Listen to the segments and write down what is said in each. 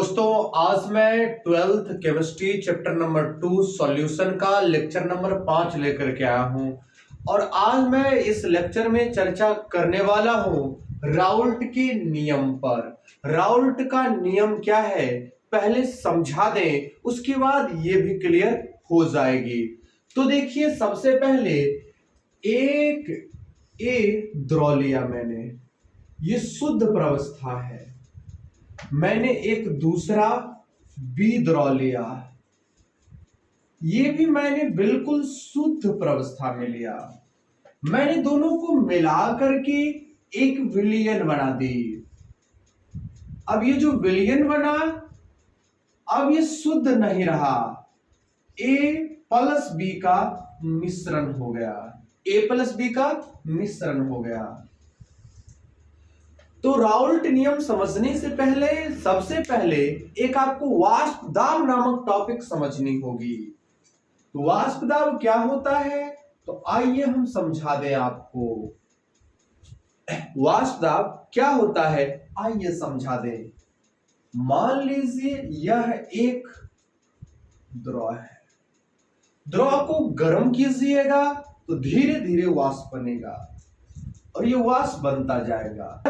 दोस्तों, आज मैं 12th chemistry chapter number 2 solution का लेक्चर नंबर 5 लेकर के आया हूं। और आज मैं इस लेक्चर में चर्चा करने वाला हूं राउल्ट के नियम पर। राउल्ट का नियम क्या है पहले समझा दें, उसके बाद ये भी क्लियर हो जाएगी। तो देखिए, सबसे पहले एक ए द्रव लिया मैंने, ये शुद्ध प्रावस्था है। मैंने एक दूसरा बी द्रव लिया, ये भी मैंने बिल्कुल शुद्ध प्रावस्था में लिया। मैंने दोनों को मिला करके एक विलयन बना दी। अब ये जो विलयन बना, अब ये शुद्ध नहीं रहा, ए प्लस बी का मिश्रण हो गया। ए प्लस बी का मिश्रण हो गया। तो राउल्ट नियम समझने से पहले सबसे पहले एक आपको वाष्प दाब नामक टॉपिक समझनी होगी। तो वाष्प दाब क्या होता है, तो आइए हम समझा दें आपको। वाष्प दाब क्या होता है आइए समझा दें। मान लीजिए यह एक द्रव है, द्रव को गर्म कीजिएगा तो धीरे धीरे वाष्प बनेगा और ये वाष्प बनता जाएगा।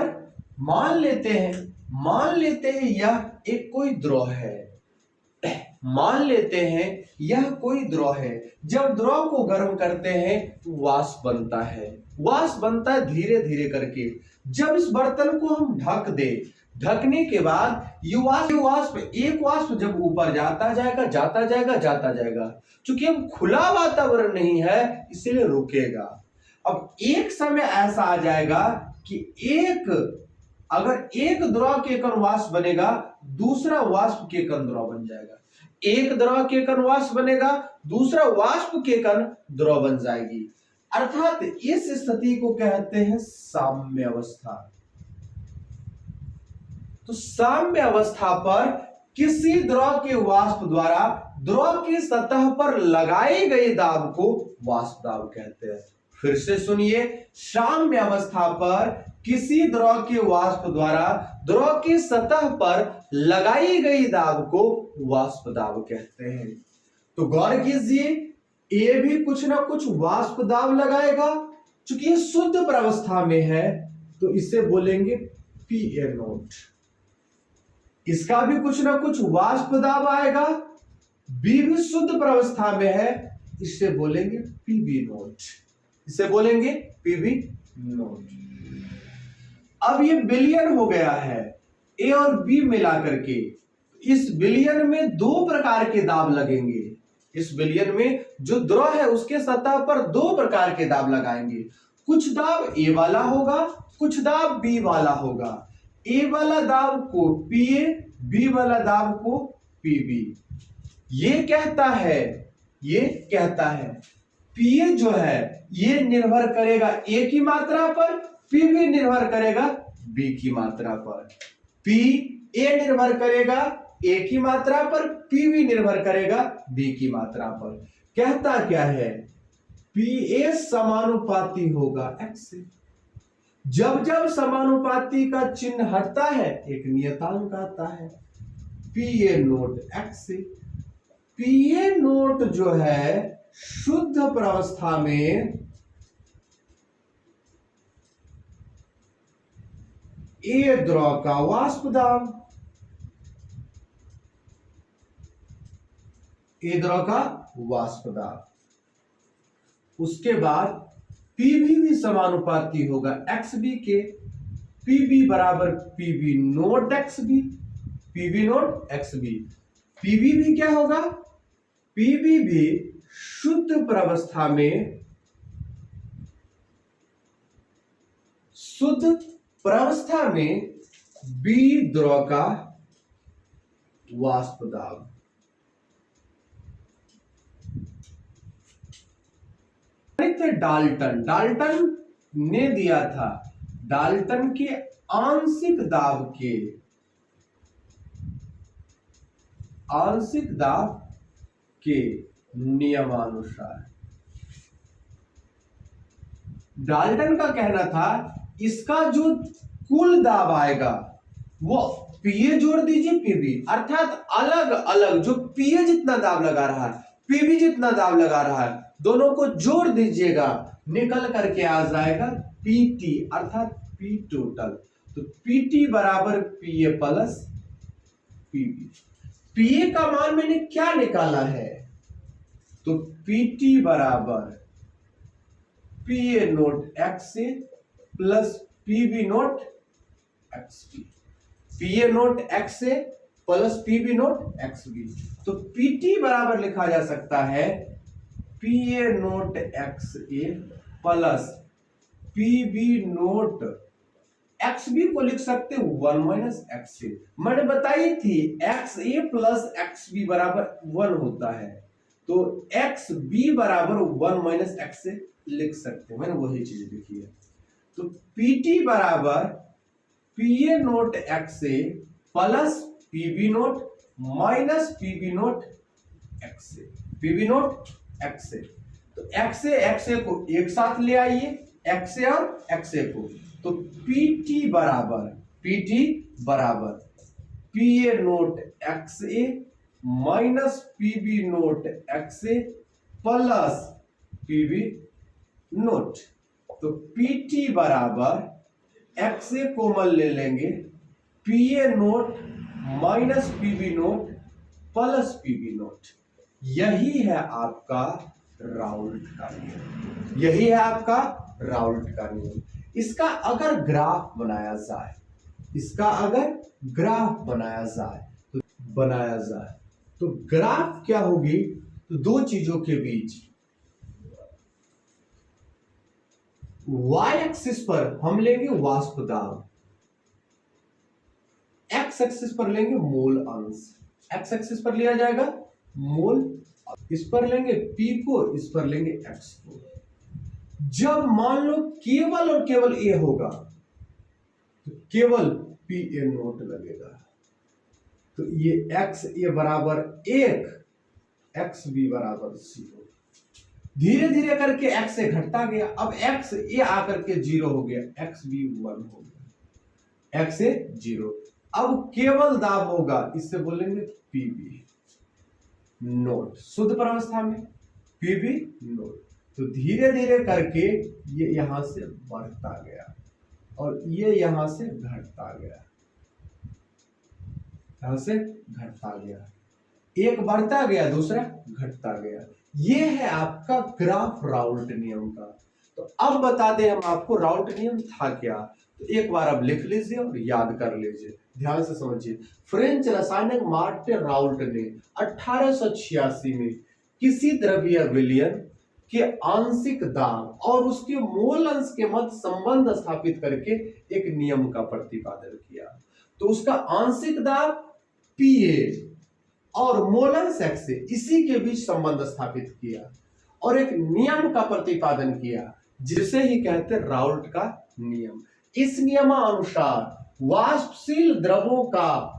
मान लेते हैं यह एक कोई द्रव है। मान लेते हैं यह कोई द्रव है। जब द्रव को गर्म करते हैं तो वाष्प बनता है। वाष्प बनता है धीरे धीरे करके। जब इस बर्तन को हम ढक दे, ढकने के बाद ये एक वाष्प जब ऊपर जाता जाएगा। चूंकि हम खुला वातावरण नहीं है इसीलिए रुकेगा। अब एक समय ऐसा आ जाएगा कि अगर एक द्रव के कण वाष्प बनेगा, दूसरा वाष्प के कण द्रव बन जाएगा। एक द्रव के कण वाष्प बनेगा, दूसरा वाष्प के कण द्रव बन जाएगी। अर्थात इस स्थिति को कहते हैं साम्य अवस्था। तो साम्य अवस्था पर किसी द्रव के वाष्प द्वारा द्रव की सतह पर लगाई गई दाब को वाष्प दाब कहते हैं। फिर से सुनिए, साम्य अवस्था पर किसी द्रव के वाष्प द्वारा द्रव की सतह पर लगाई गई दाब को वाष्प दाब कहते हैं। तो गौर कीजिए, ए भी कुछ ना कुछ वाष्प दाब लगाएगा। चूंकि ये शुद्ध प्रावस्था में है तो इसे बोलेंगे पीए नोट। इसका भी कुछ ना कुछ वाष्प दाब आएगा। बी भी शुद्ध प्रावस्था में है, इसे बोलेंगे पीबी नोट। इसे बोलेंगे पीबी नोट। अब ये विलयन हो गया है ए और बी मिला करके। इस विलयन में दो प्रकार के दाब लगेंगे। इस विलयन में जो द्रव है उसके सतह पर दो प्रकार के दाब लगाएंगे। कुछ दाब ए वाला होगा, कुछ दाब बी वाला होगा। ए वाला दाब को पीए, बी वाला दाब को पीबी। ये कहता है पीए जो है ये निर्भर करेगा ए की मात्रा पर, पी भी निर्भर करेगा बी की मात्रा पर। पी ए निर्भर करेगा ए की मात्रा पर, पी भी निर्भर करेगा बी की मात्रा पर। कहता क्या है, पी ए समानुपाती होगा एक्स से। जब जब समानुपाती का चिन्ह हटता है एक नियतांक आता है, पी ए नोट एक्स से। पी ए नोट जो है शुद्ध प्रावस्था में ए द्रव का वाष्प दाब, ए द्रव का वाष्प दाब। उसके बाद पीबी भी समानुपाती होगा एक्स बी के। पीबी बराबर PB naught x B, PB naught x B. PB भी क्या होगा, पीबी भी शुद्ध प्रावस्था में बी द्रव का वाष्प दाब। डाल्टन ने दिया था, डाल्टन के आंशिक दाब के नियमानुसार। डाल्टन का कहना था इसका जो कुल दाब आएगा वो पीए जोड़ दीजिए पीबी, अर्थात अलग अलग जो पीए जितना दाब लगा रहा है पीबी जितना दाब लगा रहा है दोनों को जोड़ दीजिएगा, निकल करके आ जाएगा पीटी अर्थात पी टोटल। तो पीटी बराबर पीए प्लस पीबी। पीए का मान मैंने क्या निकाला है, तो पीटी बराबर PA naught x A plus PB naught x B. PA naught x A plus PB naught x B. तो पीटी बराबर लिखा जा सकता है PA naught x A plus PB naught x B को लिख सकते हो 1 माइनस एक्स ए। मैंने बताई थी x A plus x B बराबर 1 होता है, तो एक्स बी बराबर 1 माइनस एक्स ए लिख सकते हैं, मैंने वही चीज लिखी है। तो पीटी बराबर PA naught x A plus PB naught minus PB note x A, PB note x A. तो एक्स ए को एक साथ ले आइए, एक्स ए और एक्स ए को, तो पीटी बराबर PA naught x A minus PB note x A plus PB naught. तो पीटी बराबर एक्स ए कॉमन ले लेंगे, PA naught minus PB naught plus PB naught. यही है आपका राउल्ट का नियम, यही है आपका राउल्ट का नियम। इसका अगर ग्राफ बनाया जाए, इसका अगर ग्राफ बनाया जाए तो ग्राफ क्या होगी, तो दो चीजों के बीच y एक्सिस पर हम लेंगे वाष्प दाब, x एक्सिस पर लेंगे मोल अंश। x एक्सिस पर लिया जाएगा मोल, इस पर लेंगे p को, इस पर लेंगे x को। जब मान लो केवल और केवल a होगा तो केवल पी ए नोट लगेगा, तो ये एक्स ए बराबर 1, एक्स बी बराबर 0। धीरे धीरे करके एक्स ए घटता गया, अब एक्स ए आकर के 0 हो गया, एक्स बी 1 हो गया, एक्स ए 0। अब केवल दाब होगा, इससे बोलेंगे पीबी नोट, शुद्ध प्रावस्था में पीबी नोट। तो धीरे धीरे करके ये यहां से बढ़ता गया और ये यहां से घटता गया, यहां से घटता गया, एक बढ़ता गया दूसरा घटता गया। ये है आपका ग्राफ राउल्ट नियम का। तो अब बता दें हम आपको राउल्ट नियम था क्या, तो एक बार अब लिख लीजिए और याद कर लीजिए, ध्यान से समझिए। फ्रेंच रसायनज्ञ मार्टे राउल्ट ने 1886 में किसी द्रव्य विलयन के आंशिक दाब और उसके मोल अंश के मध्य संबंध स्थापित करके एक नियम का प्रतिपादन किया। तो उसका आंशिक दाब पीए और मोल अंश एक्स से इसी के बीच संबंध स्थापित किया और एक नियम का प्रतिपादन किया, जिसे ही कहते हैं राउल्ट का नियम। इस नियमानुसार वाष्पशील द्रवों का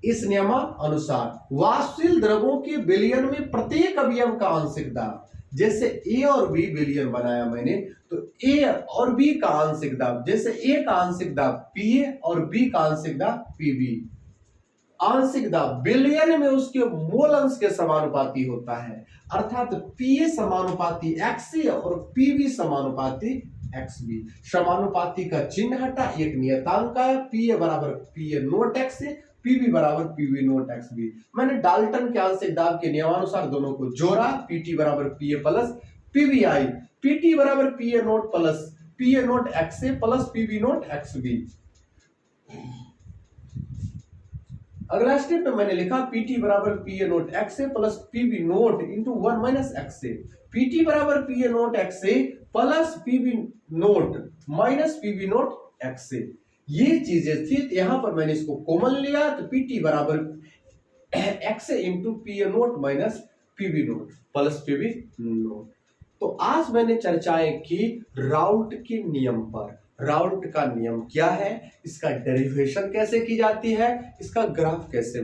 इस नियमानुसार वाष्पशील द्रवों के विलयन में प्रत्येक अवयव का आंशिक दाब, जैसे ए और बी विलयन बनाया मैंने, तो ए और बी का आंशिक दाब, जैसे ए का आंशिक दाब पीए और बी का आंशिक दाब पीबी, आंशिक दाब विलयन में उसके मोल अंश के समानुपाती होता है, अर्थात पीए समानुपाती एक्स और पीबी समानुपाती एक्स बी। समानुपाती का चिन्ह हटा, एक नियतांक है, पीए बराबर पीए नोट एक्स, पीबी बराबर पीबी नोट एक्स बी। मैंने डाल्टन के आंशिक दाब के नियमानुसार दोनों को जोड़ा, पीटी बराबर पीए प्लस पीबी आई, पीटी बराबर PA naught plus PA naught x A plus PB naught x B. अगला स्टेप में मैंने लिखा पीटी बराबर PA naught x A plus PB naught into 1 minus x A, PT बराबर PA naught x A plus PB naught minus PB note x A. ये चीजें थी, तो यहां पर मैंने इसको कॉमन लिया, तो पीटी बराबर x A into PA naught minus PB naught plus PB naught. तो आज मैंने चर्चाएं की राउल्ट के नियम पर। राउल्ट का नियम क्या है, इसका डेरिवेशन कैसे की जाती है, इसका ग्राफ कैसे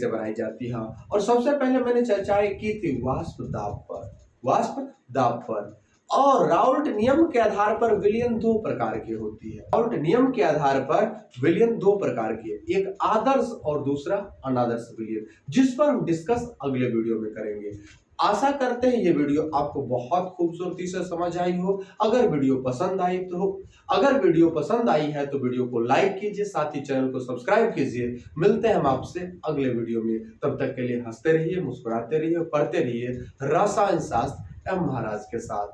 बनाई जाती है, और सबसे पहले मैंने चर्चाएं की थी वाष्प दाब पर, और राउल्ट नियम के आधार पर विलयन दो प्रकार की होती है। राउल्ट नियम के आधार पर विलयन दो प्रकार की है, एक आदर्श और दूसरा अनादर्श विलयन, जिस पर हम डिस्कस अगले वीडियो में करेंगे। आशा करते हैं ये वीडियो आपको बहुत खूबसूरती से समझ आई हो। अगर वीडियो पसंद आई है तो वीडियो को लाइक कीजिए, साथ ही चैनल को सब्सक्राइब कीजिए। मिलते हैं हम आपसे अगले वीडियो में, तब तक के लिए हंसते रहिए, मुस्कुराते रहिए, पढ़ते रहिए रसायन शास्त्र एम महाराज के साथ।